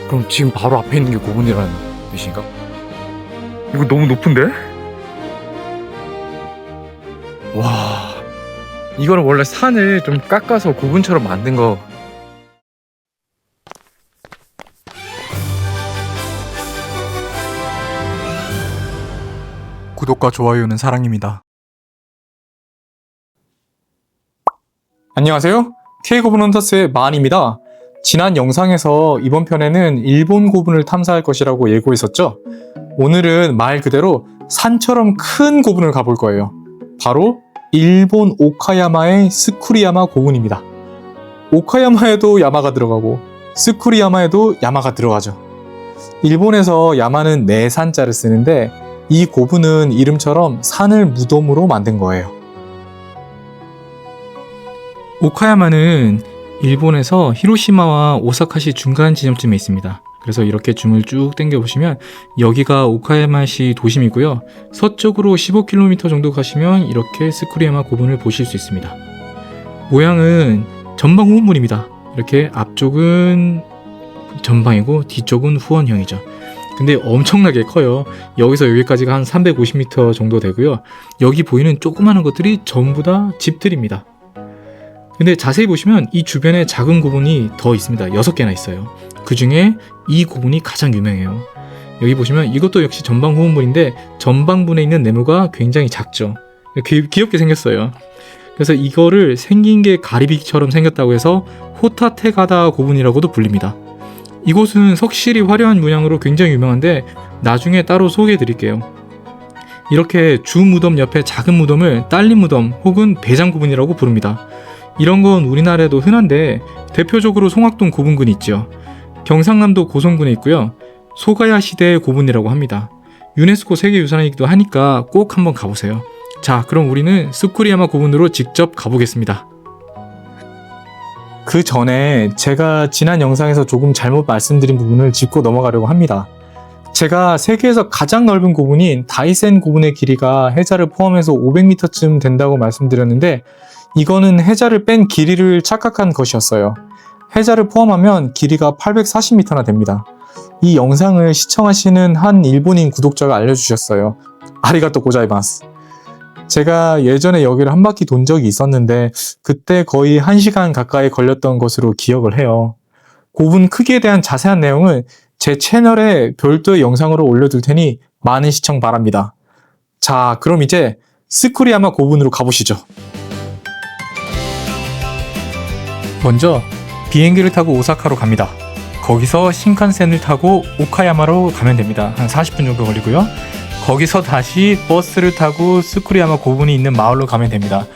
그럼 지금 바로 앞에 있는 게 고분이라는 뜻인가? 이거 너무 높은데? 와, 이거는 원래 산을 좀 깎아서 고분처럼 만든 거. 구독과 좋아요는 사랑입니다. 안녕하세요. K고분 헌터스의 마안입니다. 지난 영상에서 이번 편에는 일본 고분을 탐사할 것이라고 예고했었죠. 오늘은 말 그대로 산처럼 큰 고분을 가볼 거예요. 바로 일본 오카야마의 스쿠리야마 고분입니다. 오카야마에도 야마가 들어가고 스쿠리야마에도 야마가 들어가죠. 일본에서 야마는 네 산자를 쓰는데 이 고분은 이름처럼 산을 무덤으로 만든 거예요. 오카야마는 일본에서 히로시마와 오사카시 중간 지점쯤에 있습니다. 그래서 이렇게 줌을 쭉 당겨 보시면 여기가 오카야마시 도심이고요. 서쪽으로 15km 정도 가시면 이렇게 스쿠리야마 고분을 보실 수 있습니다. 모양은 전방 후원물입니다. 이렇게 앞쪽은 전방이고 뒤쪽은 후원형이죠. 근데 엄청나게 커요. 여기서 여기까지가 한 350m 정도 되고요. 여기 보이는 조그마한 것들이 전부 다 집들입니다. 근데 자세히 보시면 이 주변에 작은 고분이 더 있습니다. 6개나 있어요. 그 중에 이 고분이 가장 유명해요. 여기 보시면 이것도 역시 전방 후원물인데 전방분에 있는 네모가 굉장히 작죠. 귀엽게 생겼어요. 그래서 이거를 생긴 게 가리비처럼 생겼다고 해서 호타테가다 고분이라고도 불립니다. 이곳은 석실이 화려한 문양으로 굉장히 유명한데 나중에 따로 소개해 드릴게요. 이렇게 주 무덤 옆에 작은 무덤을 딸린 무덤 혹은 배장 고분이라고 부릅니다. 이런 건 우리나라에도 흔한데 대표적으로 송악동 고분군이 있죠. 경상남도 고성군에 있고요. 소가야 시대의 고분이라고 합니다. 유네스코 세계유산이기도 하니까 꼭 한번 가보세요. 자, 그럼 우리는 스쿠리야마 고분으로 직접 가보겠습니다. 그 전에 제가 지난 영상에서 조금 잘못 말씀드린 부분을 짚고 넘어가려고 합니다. 제가 세계에서 가장 넓은 고분인 다이센 고분의 길이가 해자를 포함해서 500m쯤 된다고 말씀드렸는데 이거는 해자를 뺀 길이를 착각한 것이었어요. 해자를 포함하면 길이가 840m나 됩니다. 이 영상을 시청하시는 한 일본인 구독자가 알려주셨어요. 아리가또 고자이마스. 제가 예전에 여기를 한 바퀴 돈 적이 있었는데 그때 거의 1시간 가까이 걸렸던 것으로 기억을 해요. 고분 크기에 대한 자세한 내용은 제 채널에 별도의 영상으로 올려둘 테니 많은 시청 바랍니다. 자, 그럼 이제 스쿠리야마 고분으로 가보시죠. 먼저 비행기를 타고 오사카로 갑니다. 거기서 신칸센을 타고 오카야마로 가면 됩니다. 한 40분 정도 걸리고요. 거기서 다시 버스를 타고 스쿠리야마 고분이 있는 마을로 가면 됩니다.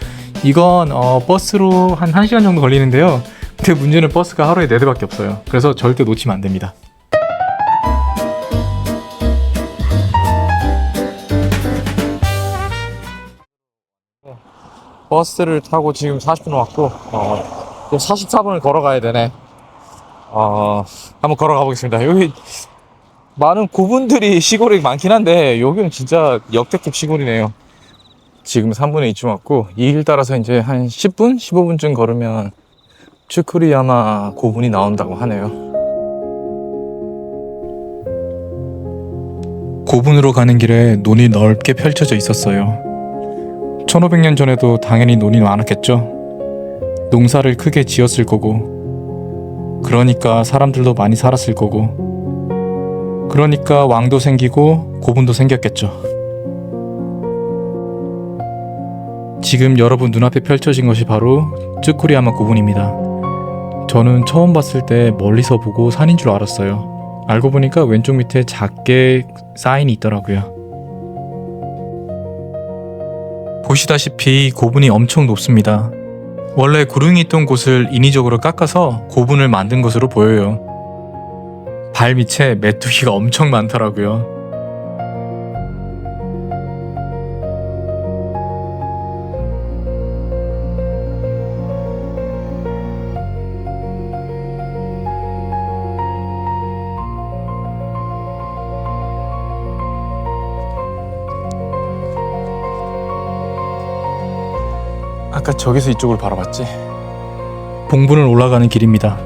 이건 버스로 한 1시간 정도 걸리는데요. 근데 문제는 버스가 하루에 4대밖에 없어요. 그래서 절대 놓치면 안 됩니다. 버스를 타고 지금 40분 왔고 또 44분을 걸어가야 되네. 한번 걸어가 보겠습니다. 여기 많은 고분들이 시골이 많긴 한데 여기는 진짜 역대급 시골이네요. 지금 3분의 2쯤 왔고 이 길 따라서 이제 한 10분? 15분쯤 걸으면 스쿠리야마 고분이 나온다고 하네요. 고분으로 가는 길에 논이 넓게 펼쳐져 있었어요. 1500년 전에도 당연히 논이 많았겠죠. 농사를 크게 지었을 거고, 그러니까 사람들도 많이 살았을 거고, 그러니까 왕도 생기고 고분도 생겼겠죠. 지금 여러분 눈앞에 펼쳐진 것이 바로 스쿠리야마 고분입니다. 저는 처음 봤을 때 멀리서 보고 산인 줄 알았어요. 알고 보니까 왼쪽 밑에 작게 사인이 있더라고요. 보시다시피 고분이 엄청 높습니다. 원래 구릉이 있던 곳을 인위적으로 깎아서 고분을 만든 것으로 보여요. 발 밑에 메뚜기가 엄청 많더라고요. 아까 저기서 이쪽을 바라봤지? 봉분을 올라가는 길입니다.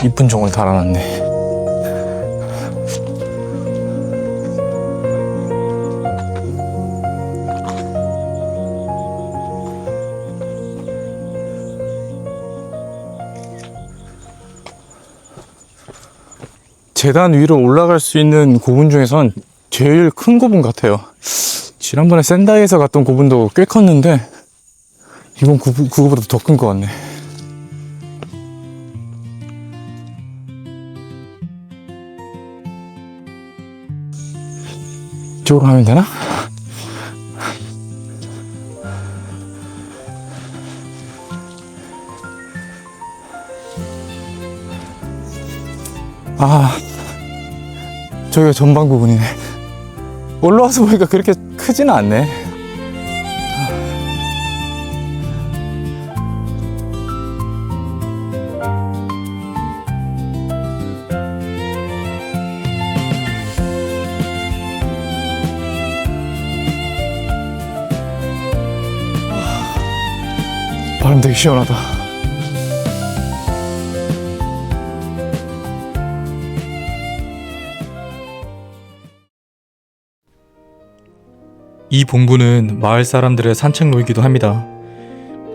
이쁜 종을 달아놨네. 계단 위로 올라갈 수 있는 고분 중에선 제일 큰 고분 같아요. 지난번에 센다이에서 갔던 고분도 꽤 컸는데 이건 그거보다 더 큰 것 같네. 이쪽으로 가면 되나? 아, 저기가 전방 부분이네. 올라와서 보니까 그렇게 크지는 않네. 바람 되게 시원하다. 이 봉부는 마을 사람들의 산책 로이기도 합니다.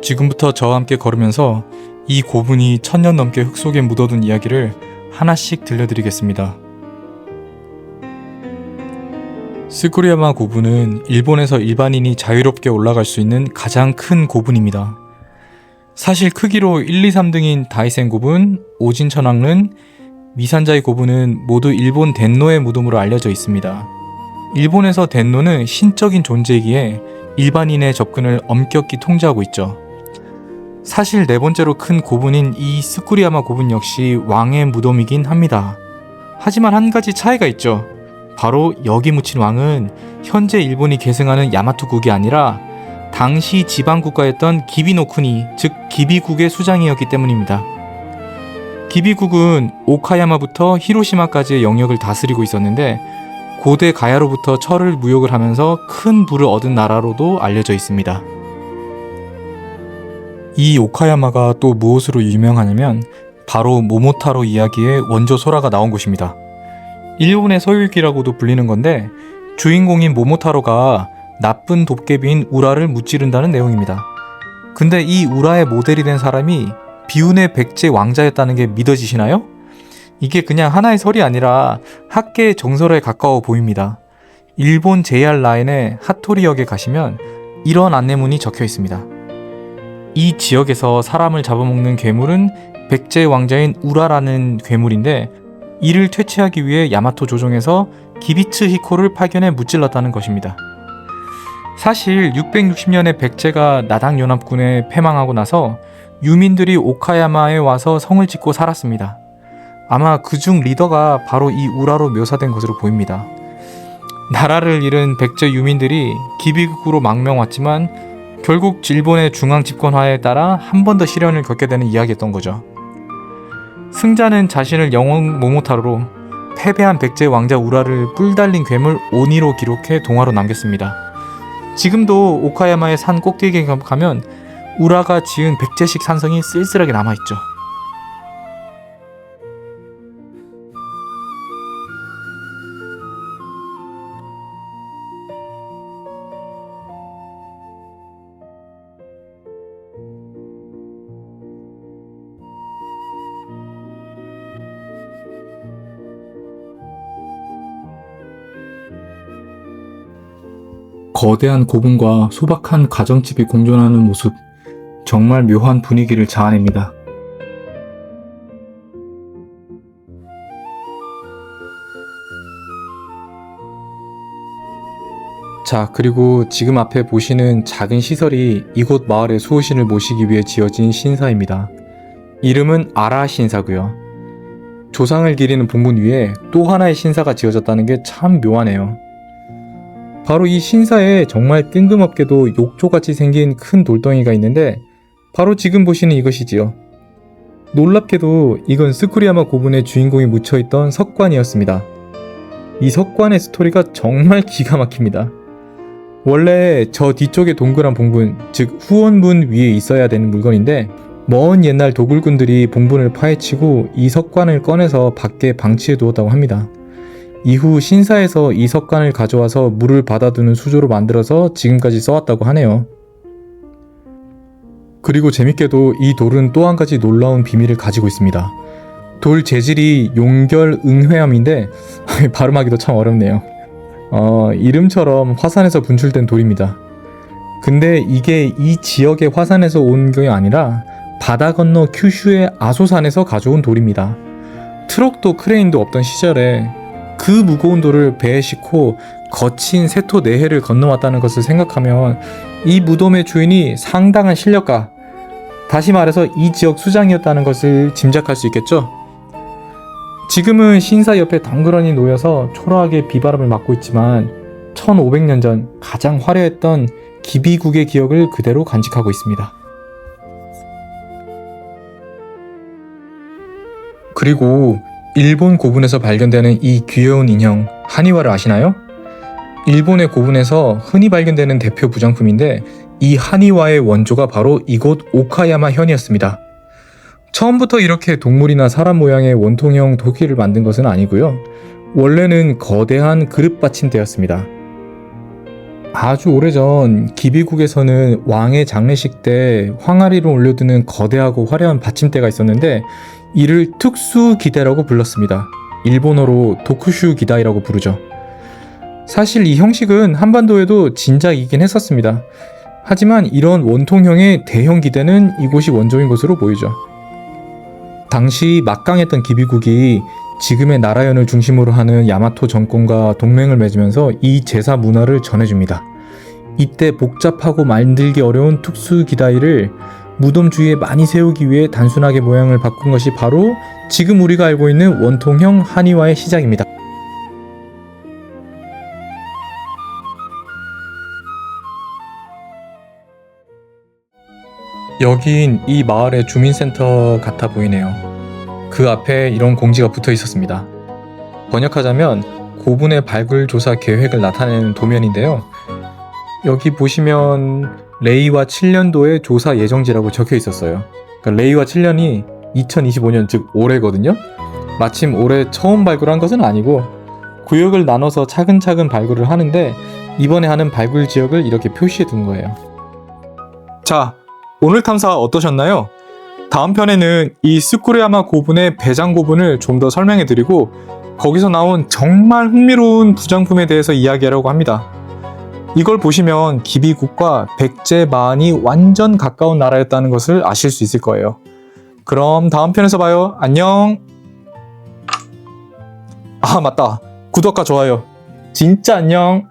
지금부터 저와 함께 걸으면서 이 고분이 1000년 넘게 흙 속에 묻어둔 이야기를 하나씩 들려드리겠습니다. 스쿠리야마 고분은 일본에서 일반인이 자유롭게 올라갈 수 있는 가장 큰 고분입니다. 사실 크기로 1, 2, 3등인 다이센 고분, 오진천왕릉, 미산자이 고분은 모두 일본 덴노의 무덤으로 알려져 있습니다. 일본에서 덴노는 신적인 존재이기에 일반인의 접근을 엄격히 통제하고 있죠. 사실 네 번째로 큰 고분인 이 스쿠리야마 고분 역시 왕의 무덤이긴 합니다. 하지만 한 가지 차이가 있죠. 바로 여기 묻힌 왕은 현재 일본이 계승하는 야마토국이 아니라 당시 지방국가였던 기비노쿠니, 즉 기비국의 수장이었기 때문입니다. 기비국은 오카야마부터 히로시마까지의 영역을 다스리고 있었는데 고대 가야로부터 철을 무역을 하면서 큰 부를 얻은 나라로도 알려져 있습니다. 이 오카야마가 또 무엇으로 유명하냐면 바로 모모타로 이야기의 원조 소라가 나온 곳입니다. 일본의 서유기라고도 불리는 건데 주인공인 모모타로가 나쁜 도깨비인 우라를 무찌른다는 내용입니다. 근데 이 우라의 모델이 된 사람이 비운의 백제 왕자였다는 게 믿어지시나요? 이게 그냥 하나의 설이 아니라 학계의 정설에 가까워 보입니다. 일본 JR 라인의 하토리역에 가시면 이런 안내문이 적혀 있습니다. 이 지역에서 사람을 잡아먹는 괴물은 백제 왕자인 우라라는 괴물인데 이를 퇴치하기 위해 야마토 조정에서 기비츠 히코를 파견해 무찔렀다는 것입니다. 사실 660년에 백제가 나당 연합군에 패망하고 나서 유민들이 오카야마에 와서 성을 짓고 살았습니다. 아마 그중 리더가 바로 이 우라로 묘사된 것으로 보입니다. 나라를 잃은 백제 유민들이 기비국으로 망명 왔지만 결국 일본의 중앙 집권화에 따라 한 번 더 시련을 겪게 되는 이야기였던 거죠. 승자는 자신을 영웅 모모타로로, 패배한 백제 왕자 우라를 뿔 달린 괴물 오니로 기록해 동화로 남겼습니다. 지금도 오카야마의 산 꼭대기에 가면 우라가 지은 백제식 산성이 쓸쓸하게 남아있죠. 거대한 고분과 소박한 가정집이 공존하는 모습, 정말 묘한 분위기를 자아냅니다. 자, 그리고 지금 앞에 보시는 작은 시설이 이곳 마을의 수호신을 모시기 위해 지어진 신사입니다. 이름은 아라 신사고요. 조상을 기리는 본문 위에 또 하나의 신사가 지어졌다는 게 참 묘하네요. 바로 이 신사에 정말 뜬금없게도 욕조같이 생긴 큰 돌덩이가 있는데 바로 지금 보시는 이것이지요. 놀랍게도 이건 스쿠리야마 고분의 주인공이 묻혀있던 석관이었습니다. 이 석관의 스토리가 정말 기가 막힙니다. 원래 저 뒤쪽에 동그란 봉분, 즉 후원문 위에 있어야 되는 물건인데 먼 옛날 도굴꾼들이 봉분을 파헤치고 이 석관을 꺼내서 밖에 방치해 두었다고 합니다. 이후 신사에서 이 석관을 가져와서 물을 받아두는 수조로 만들어서 지금까지 써왔다고 하네요. 그리고 재밌게도 이 돌은 또 한 가지 놀라운 비밀을 가지고 있습니다. 돌 재질이 용결응회암인데 발음하기도 참 어렵네요. 이름처럼 화산에서 분출된 돌입니다. 근데 이게 이 지역의 화산에서 온 게 아니라 바다 건너 큐슈의 아소산에서 가져온 돌입니다. 트럭도 크레인도 없던 시절에 그 무거운 돌을 배에 싣고 거친 세토 네해를 건너왔다는 것을 생각하면 이 무덤의 주인이 상당한 실력가, 다시 말해서 이 지역 수장이었다는 것을 짐작할 수 있겠죠? 지금은 신사 옆에 덩그러니 놓여서 초라하게 비바람을 맞고 있지만 1500년 전 가장 화려했던 기비국의 기억을 그대로 간직하고 있습니다. 그리고 일본 고분에서 발견되는 이 귀여운 인형 하니와를 아시나요? 일본의 고분에서 흔히 발견되는 대표 부장품인데 이 하니와의 원조가 바로 이곳 오카야마 현이었습니다. 처음부터 이렇게 동물이나 사람 모양의 원통형 도끼를 만든 것은 아니고요. 원래는 거대한 그릇 받침대였습니다. 아주 오래전 기비국에서는 왕의 장례식 때 황아리를 올려두는 거대하고 화려한 받침대가 있었는데 이를 특수기대라고 불렀습니다. 일본어로 도쿠슈 기다이라고 부르죠. 사실 이 형식은 한반도에도 진작이긴 했었습니다. 하지만 이런 원통형의 대형 기대는 이곳이 원조인 것으로 보이죠. 당시 막강했던 기비국이 지금의 나라현을 중심으로 하는 야마토 정권과 동맹을 맺으면서 이 제사 문화를 전해줍니다. 이때 복잡하고 만들기 어려운 특수 기다이를 무덤 주위에 많이 세우기 위해 단순하게 모양을 바꾼 것이 바로 지금 우리가 알고 있는 원통형 하니와의 시작입니다. 여긴 이 마을의 주민센터 같아 보이네요. 그 앞에 이런 공지가 붙어 있었습니다. 번역하자면 고분의 발굴 조사 계획을 나타내는 도면인데요. 여기 보시면 레이와 7년도의 조사 예정지라고 적혀 있었어요. 그러니까 레이와 7년이 2025년 즉 올해거든요. 마침 올해 처음 발굴한 것은 아니고 구역을 나눠서 차근차근 발굴을 하는데 이번에 하는 발굴 지역을 이렇게 표시해 둔 거예요. 자, 오늘 탐사 어떠셨나요? 다음 편에는 이 스쿠르야마 고분의 배장 고분을 좀 더 설명해 드리고 거기서 나온 정말 흥미로운 부장품에 대해서 이야기하려고 합니다. 이걸 보시면 기비국과 백제만이 완전 가까운 나라였다는 것을 아실 수 있을 거예요. 그럼 다음 편에서 봐요. 안녕. 아, 맞다. 구독과 좋아요. 진짜 안녕.